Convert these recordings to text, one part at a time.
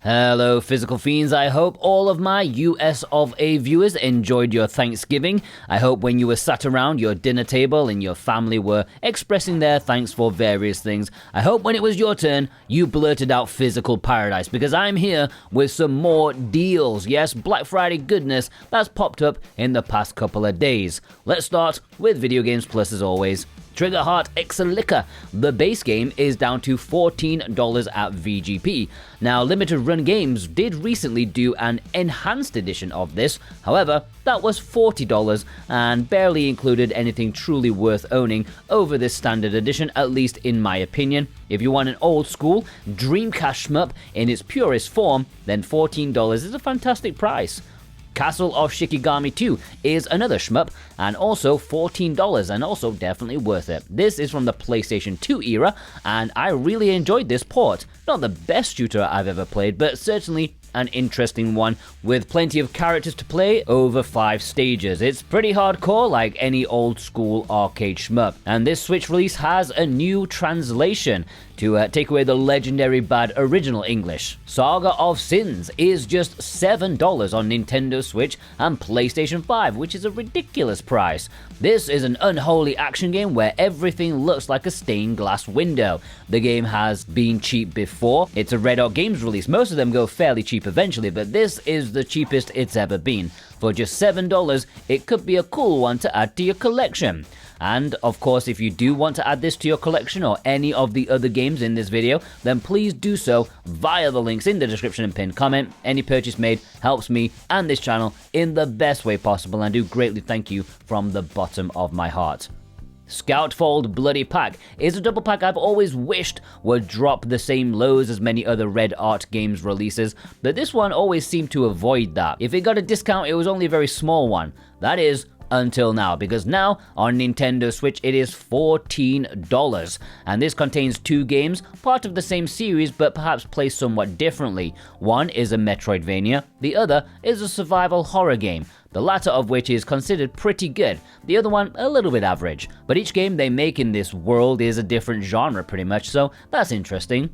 Hello Physical Fiends, I hope all of my US of A viewers enjoyed your Thanksgiving. I hope when you were sat around your dinner table and your family were expressing their thanks for various things, I hope when it was your turn, you blurted out Physical Paradise, because I'm here with some more deals. Yes, Black Friday goodness that's popped up in the past couple of days. Let's start with Video Games Plus as always. TriggerHeart Exelica, the base game, is down to $14 at VGP. Now, Limited Run Games did recently do an enhanced edition of this, however, that was $40 and barely included anything truly worth owning over this standard edition, at least in my opinion. If you want an old school Dreamcast shmup in its purest form, then $14 is a fantastic price. Castle of Shikigami 2 is another shmup, and also $14, and also definitely worth it. This is from the PlayStation 2 era, and I really enjoyed this port. Not the best shooter I've ever played, but certainly an interesting one, with plenty of characters to play over 5 stages. It's pretty hardcore, like any old school arcade shmup. And this Switch release has a new translation to take away the legendary bad original English. Saga of Sins is just $7 on Nintendo Switch and PlayStation 5, which is a ridiculous price. This is an unholy action game where everything looks like a stained glass window. The game has been cheap before. It's a Red Hot Games release. Most of them go fairly cheap eventually, but this is the cheapest it's ever been. For just $7, it could be a cool one to add to your collection. And of course, if you do want to add this to your collection or any of the other games in this video, then please do so via the links in the description and pinned comment. Any purchase made helps me and this channel in the best way possible, and I do greatly thank you from the bottom of my heart. Skautfold Bloody Pack is a double pack I've always wished would drop the same lows as many other Red Art Games releases, but this one always seemed to avoid that. If it got a discount, it was only a very small one. That is, until now, because now on Nintendo Switch it is $14, and this contains 2 games, part of the same series but perhaps placed somewhat differently. One is a Metroidvania, the other is a survival horror game, the latter of which is considered pretty good, the other one a little bit average. But each game they make in this world is a different genre pretty much, so that's interesting.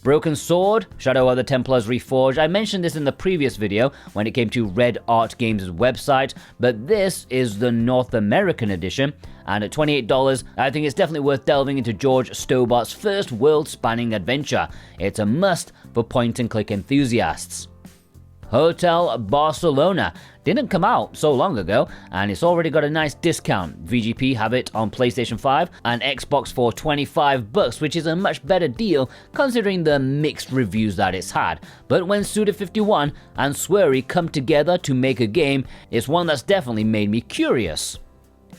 Broken Sword, Shadow of the Templars Reforged. I mentioned this in the previous video when it came to Red Art Games' website, but this is the North American edition, and at $28, I think it's definitely worth delving into George Stobart's first world-spanning adventure. It's a must for point-and-click enthusiasts. Hotel Barcelona didn't come out so long ago, and it's already got a nice discount. VGP have it on PlayStation 5 and Xbox for $25, which is a much better deal considering the mixed reviews that it's had. But when Suda51 and Swery come together to make a game, it's one that's definitely made me curious.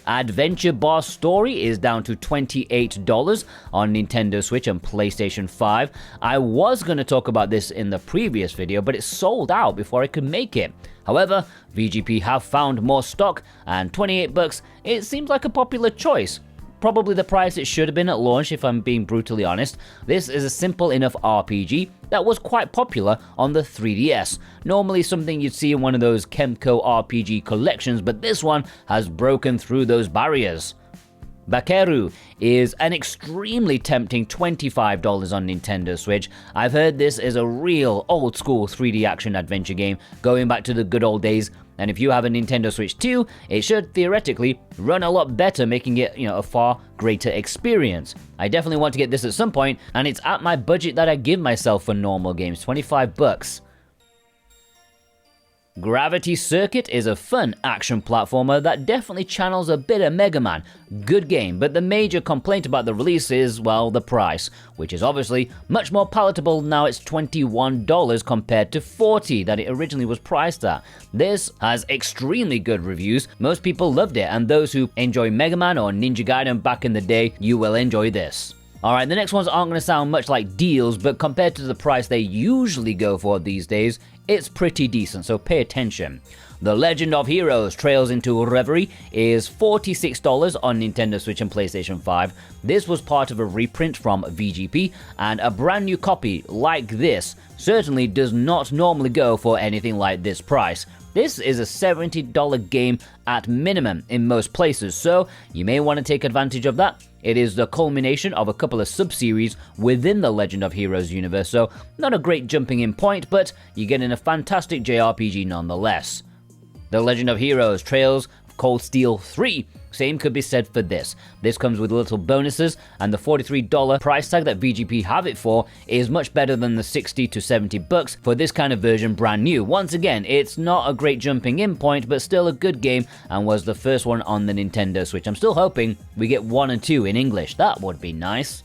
Adventure Bar Story is down to $28 on Nintendo Switch and PlayStation 5. I was going to talk about this in the previous video, but it sold out before I could make it. However, VGP have found more stock, and $28, it seems like a popular choice. Probably the price it should have been at launch, if I'm being brutally honest. This is a simple enough RPG that was quite popular on the 3DS. Normally something you'd see in one of those Kemco RPG collections, but this one has broken through those barriers. Bakeru is an extremely tempting $25 on Nintendo Switch. I've heard this is a real old school 3D action adventure game going back to the good old days, and if you have a Nintendo Switch 2, it should theoretically run a lot better, making it, a far greater experience. I definitely want to get this at some point, and it's at my budget that I give myself for normal games, $25. Gravity Circuit is a fun action platformer that definitely channels a bit of Mega Man. Good game, but the major complaint about the release is, well, the price, which is obviously much more palatable now. It's $21 compared to $40 that it originally was priced at. This has extremely good reviews. Most people loved it, and those who enjoy Mega Man or Ninja Gaiden back in the day, you will enjoy this. Alright, the next ones aren't going to sound much like deals, but compared to the price they usually go for these days, it's pretty decent, so pay attention. The Legend of Heroes Trails into Reverie is $46 on Nintendo Switch and PlayStation 5. This was part of a reprint from VGP, and a brand new copy like this certainly does not normally go for anything like this price. This is a $70 game at minimum in most places, so you may want to take advantage of that It is the culmination of a couple of sub-series within the Legend of Heroes universe, so not a great jumping in point, but you're getting a fantastic JRPG nonetheless. The Legend of Heroes Trails of Cold Steel 3. Same could be said for this. This comes with little bonuses, and the $43 price tag that VGP have it for is much better than the $60 to $70 for this kind of version brand new. Once again, it's not a great jumping in point, but still a good game, and was the first one on the Nintendo Switch. I'm still hoping we get 1 and 2 in English. That would be nice.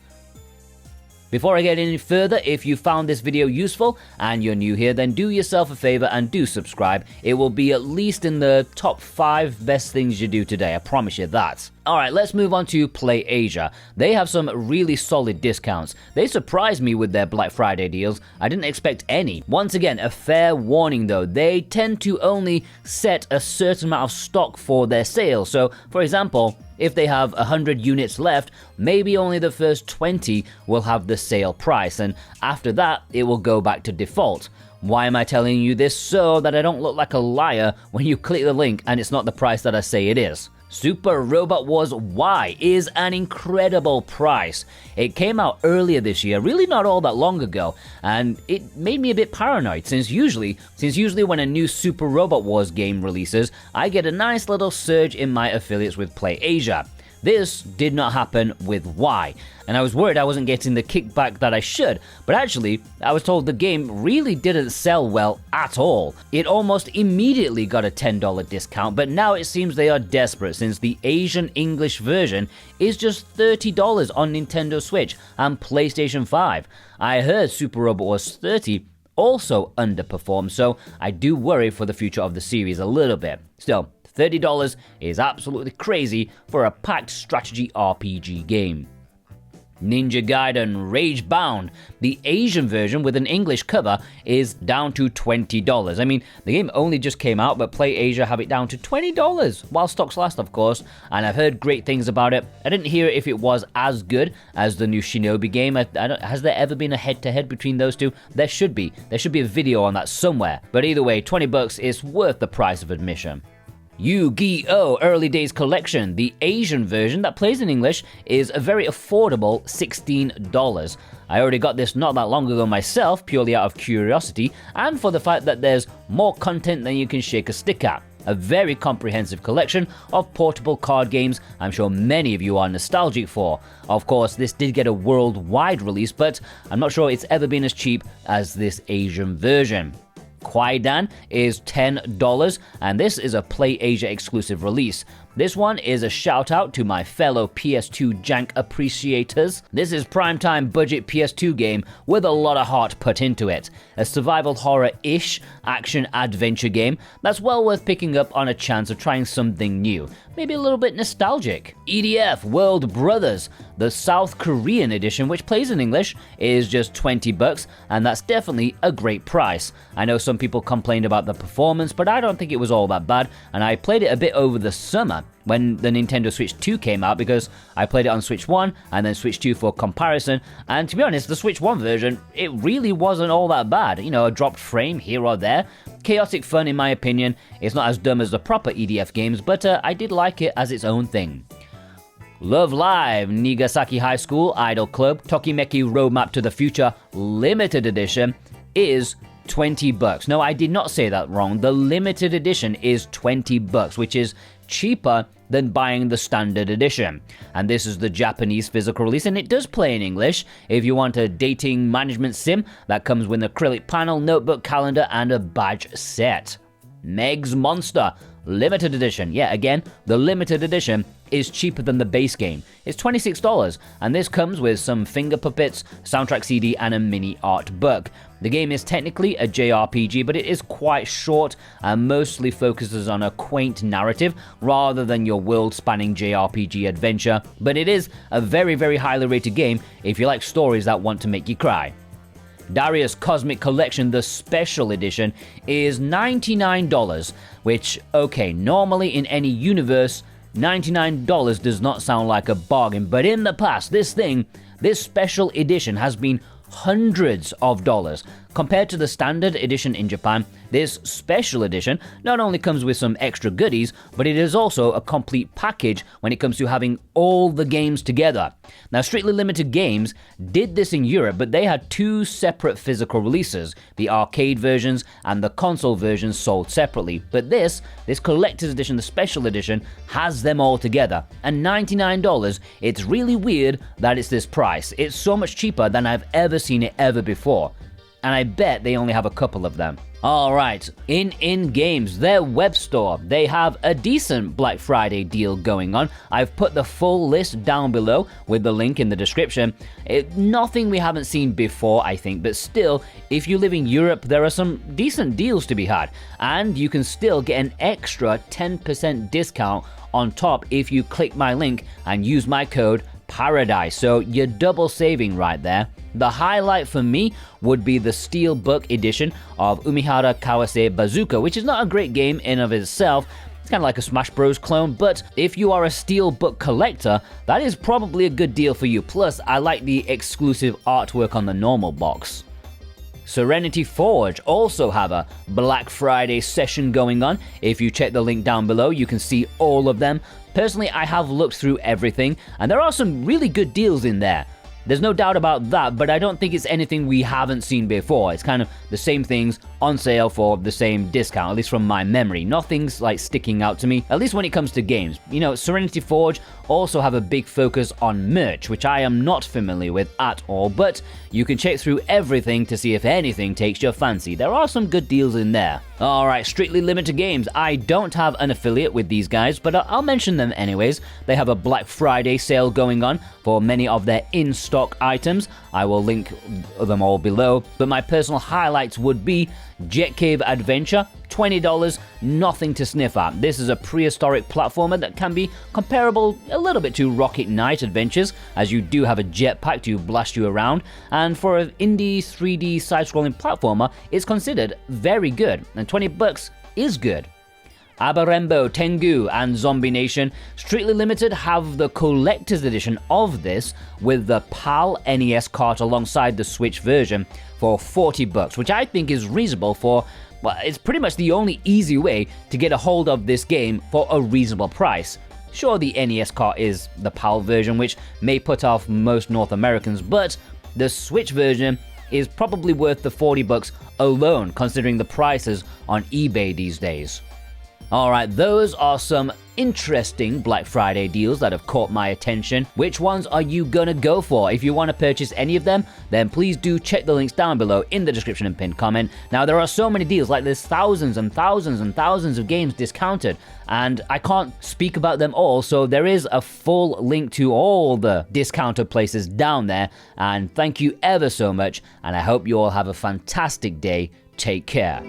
Before I get any further, if you found this video useful and you're new here, then do yourself a favor and do subscribe. It will be at least in the top 5 best things you do today, I promise you that. Alright, let's move on to Play Asia. They have some really solid discounts. They surprised me with their Black Friday deals. I didn't expect any. Once again, a fair warning though, they tend to only set a certain amount of stock for their sales. So, for example, if they have 100 units left, maybe only the first 20 will have the sale price, and after that, it will go back to default. Why am I telling you this? So that I don't look like a liar when you click the link and it's not the price that I say it is. Super Robot Wars Y is an incredible price. It came out earlier this year, really not all that long ago, and it made me a bit paranoid since usually when a new Super Robot Wars game releases, I get a nice little surge in my affiliates with Play Asia. This did not happen with Y, and I was worried I wasn't getting the kickback that I should, but actually, I was told the game really didn't sell well at all. It almost immediately got a $10 discount, but now it seems they are desperate since the Asian English version is just $30 on Nintendo Switch and PlayStation 5. I heard Super Robot Wars 30 also underperformed, so I do worry for the future of the series a little bit. Still, $30 is absolutely crazy for a packed strategy RPG game. Ninja Gaiden Ragebound, the Asian version with an English cover, is down to $20. I mean, the game only just came out, but Play Asia have it down to $20, while stocks last, of course, and I've heard great things about it. I didn't hear if it was as good as the new Shinobi game. Has there ever been a head-to-head between those two? There should be. There should be a video on that somewhere. But either way, $20 is worth the price of admission. Yu-Gi-Oh! Early Days Collection, the Asian version that plays in English, is a very affordable $16. I already got this not that long ago myself, purely out of curiosity, and for the fact that there's more content than you can shake a stick at. A very comprehensive collection of portable card games I'm sure many of you are nostalgic for. Of course, this did get a worldwide release, but I'm not sure it's ever been as cheap as this Asian version. Kwaidan is $10, and this is a Play Asia exclusive release. This one is a shout out to my fellow PS2 jank appreciators. This is primetime budget PS2 game with a lot of heart put into it. A survival horror-ish action adventure game that's well worth picking up on a chance of trying something new. Maybe a little bit nostalgic. EDF World Brothers, the South Korean edition, which plays in English, is just $20, and that's definitely a great price. I know some people complained about the performance, but I don't think it was all that bad, and I played it a bit over the summer when the Nintendo Switch 2 came out, because I played it on Switch 1 and then Switch 2 for comparison, and to be honest, the Switch 1 version, it really wasn't all that bad. You know, a dropped frame here or there. Chaotic fun in my opinion. It's not as dumb as the proper EDF games, but I did like it as its own thing. Love Live! Nijigasaki High School Idol Club Tokimeki Roadmap to the Future Limited Edition is $20. No, I did not say that wrong. The limited edition is $20, which is cheaper than buying the standard edition. And this is the Japanese physical release, and it does play in English if you want a dating management sim that comes with an acrylic panel, notebook, calendar, and a badge set. Meg's Monster Limited Edition. Yeah, again, the limited edition is cheaper than the base game. It's $26, and this comes with some finger puppets, soundtrack CD, and a mini art book. The game is technically a JRPG, but it is quite short and mostly focuses on a quaint narrative rather than your world-spanning JRPG adventure. But it is a very, very highly rated game if you like stories that want to make you cry. Darius Cozmic Collection, the Special Edition, is $99, which, okay, normally in any universe, $99 does not sound like a bargain, but in the past, this special edition has been hundreds of dollars, Compared to the standard edition in Japan, this special edition not only comes with some extra goodies, but it is also a complete package when it comes to having all the games together. Now, Strictly Limited Games did this in Europe, but they had two separate physical releases, the arcade versions and the console versions sold separately. But this collector's edition, the special edition, has them all together. And $99, it's really weird that it's this price. It's so much cheaper than I've ever seen it ever before. And I bet they only have a couple of them. Alright, ININ Games, their web store, they have a decent Black Friday deal going on. I've put the full list down below with the link in the description. Nothing we haven't seen before, I think, but still, if you live in Europe, there are some decent deals to be had. And you can still get an extra 10% discount on top if you click my link and use my code Paradise, so you're double saving right there. The highlight for me would be the Steelbook edition of Umihara Kawase Bazooka, which is not a great game in of itself. It's kind of like a Smash Bros clone, but if you are a Steelbook collector, that is probably a good deal for you. Plus, I like the exclusive artwork on the normal box. Serenity Forge also have a Black Friday session going on. If you check the link down below, you can see all of them. Personally, I have looked through everything, and there are some really good deals in there. There's no doubt about that, but I don't think it's anything we haven't seen before. It's kind of the same things on sale for the same discount, at least from my memory. Nothing's like sticking out to me, at least when it comes to games. You know, Serenity Forge also have a big focus on merch, which I am not familiar with at all, but you can check through everything to see if anything takes your fancy. There are some good deals in there. Alright, Strictly Limited Games. I don't have an affiliate with these guys, but I'll mention them anyways. They have a Black Friday sale going on for many of their in-stock items. I will link them all below, but my personal highlights would be Jet Cave Adventure, $20, nothing to sniff at. This is a prehistoric platformer that can be comparable a little bit to Rocket Knight Adventures, as you do have a jetpack to blast you around, and for an indie 3D side-scrolling platformer, it's considered very good, and $20 is good. Abarembo, Tengu, and Zombie Nation, Strictly Limited have the collector's edition of this with the PAL NES cart alongside the Switch version for $40, which I think is reasonable for, well, it's pretty much the only easy way to get a hold of this game for a reasonable price. Sure, the NES cart is the PAL version, which may put off most North Americans, but the Switch version is probably worth the $40 alone, considering the prices on eBay these days. Alright, those are some interesting Black Friday deals that have caught my attention. Which ones are you gonna go for? If you want to purchase any of them, then please do check the links down below in the description and pinned comment. Now, there are so many deals, like there's thousands and thousands and thousands of games discounted, and I can't speak about them all, so there is a full link to all the discounted places down there, and thank you ever so much, and I hope you all have a fantastic day. Take care.